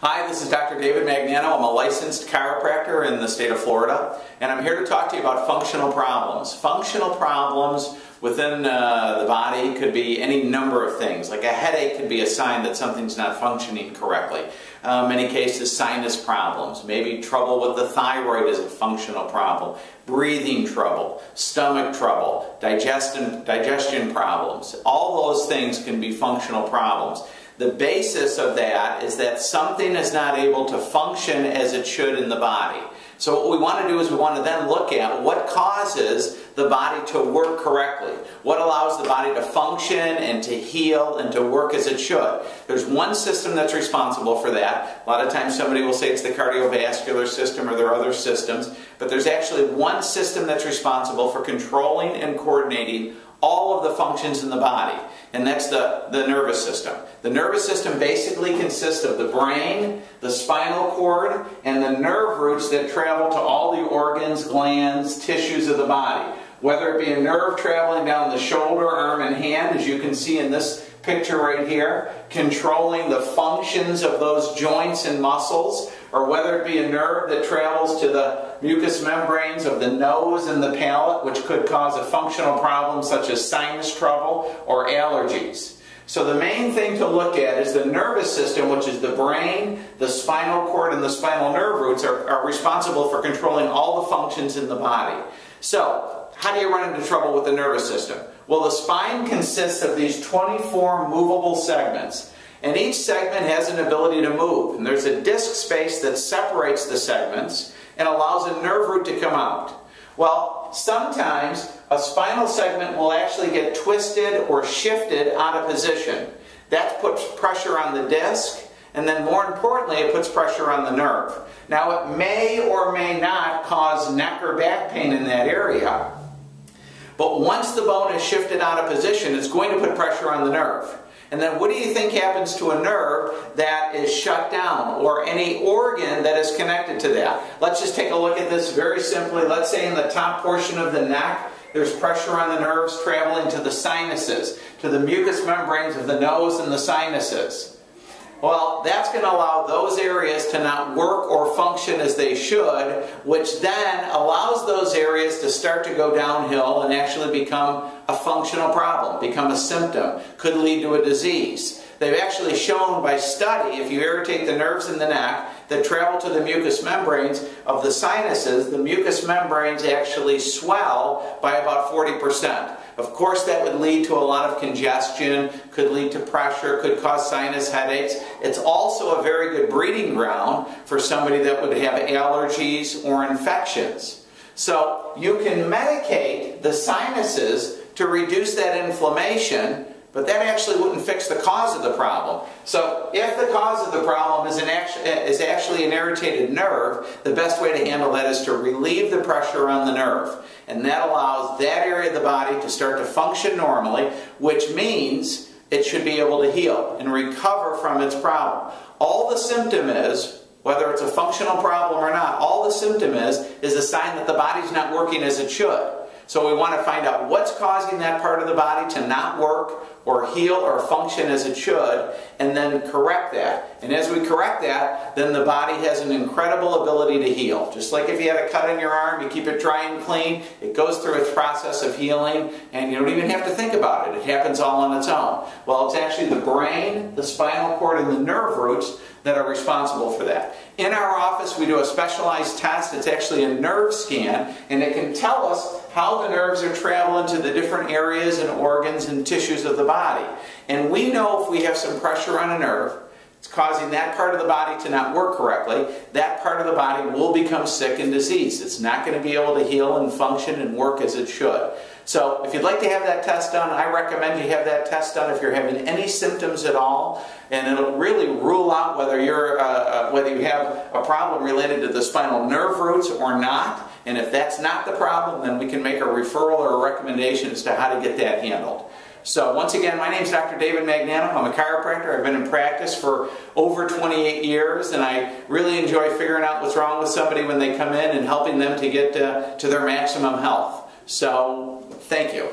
Hi, this is Dr. David Magnano. I'm a licensed chiropractor in the state of Florida, and I'm here to talk to you about functional problems. Functional problems within the body could be any number of things. Like a headache could be a sign that something's not functioning correctly. Many cases, sinus problems. Maybe trouble with the thyroid is a functional problem. Breathing trouble, stomach trouble, digestion problems. All those things can be functional problems. The basis of that is that something is not able to function as it should in the body. So what we want to do is we want to then look at what causes the body to work correctly. What allows the body to function and to heal and to work as it should. There's one system that's responsible for that. A lot of times somebody will say it's the cardiovascular system or there are other systems. But there's actually one system that's responsible for controlling and coordinating all of the functions in the body, and that's the nervous system. The nervous system basically consists of the brain, the spinal cord, and the nerve roots that travel to all the organs, glands, tissues of the body. Whether it be a nerve traveling down the shoulder, arm, and hand, as you can see in this picture right here, controlling the functions of those joints and muscles, or whether it be a nerve that travels to the mucous membranes of the nose and the palate, which could cause a functional problem such as sinus trouble or allergies. So the main thing to look at is the nervous system, which is the brain, the spinal cord, and the spinal nerve roots are responsible for controlling all the functions in the body. So, how do you run into trouble with the nervous system? Well, the spine consists of these 24 movable segments, and each segment has an ability to move. And there's a disc space that separates the segments and allows a nerve root to come out. Well, sometimes a spinal segment will actually get twisted or shifted out of position. That puts pressure on the disc, and then more importantly, it puts pressure on the nerve. Now, it may or may not cause neck or back pain in that area, but once the bone is shifted out of position, it's going to put pressure on the nerve. And then what do you think happens to a nerve that is shut down, or any organ that is connected to that? Let's just take a look at this very simply. Let's say in the top portion of the neck, there's pressure on the nerves traveling to the sinuses, to the mucous membranes of the nose and the sinuses. Well, that's going to allow those areas to not work or function as they should, which then allows those areas to start to go downhill and actually become a functional problem, become a symptom, could lead to a disease. They've actually shown by study, if you irritate the nerves in the neck that travel to the mucous membranes of the sinuses, the mucous membranes actually swell by about 40%. Of course, that would lead to a lot of congestion, could lead to pressure, could cause sinus headaches. It's also a very good breeding ground for somebody that would have allergies or infections. So you can medicate the sinuses to reduce that inflammation, but that actually wouldn't fix the cause of the problem. So if the cause of the problem is actually an irritated nerve, the best way to handle that is to relieve the pressure on the nerve. And that allows that area of the body to start to function normally, which means it should be able to heal and recover from its problem. All the symptom is, whether it's a functional problem or not, all the symptom is a sign that the body's not working as it should. So we want to find out what's causing that part of the body to not work or heal or function as it should, and then correct that. And as we correct that, then the body has an incredible ability to heal. Just like if you had a cut on your arm, you keep it dry and clean, it goes through its process of healing, and you don't even have to think about it. It happens all on its own. Well, it's actually the brain, the spinal cord, and the nerve roots that are responsible for that. In our office, we do a specialized test. It's actually a nerve scan, and it can tell us how the nerves are traveling to the different areas and organs and tissues of the body. And we know if we have some pressure on a nerve, it's causing that part of the body to not work correctly, that part of the body will become sick and diseased. It's not going to be able to heal and function and work as it should. So if you'd like to have that test done, I recommend you have that test done if you're having any symptoms at all, and it'll really rule out whether you have a problem related to the spinal nerve roots or not. And if that's not the problem, then we can make a referral or a recommendation as to how to get that handled. So once again, my name is Dr. David Magnano. I'm a chiropractor. I've been in practice for over 28 years, and I really enjoy figuring out what's wrong with somebody when they come in and helping them to get to their maximum health. So thank you.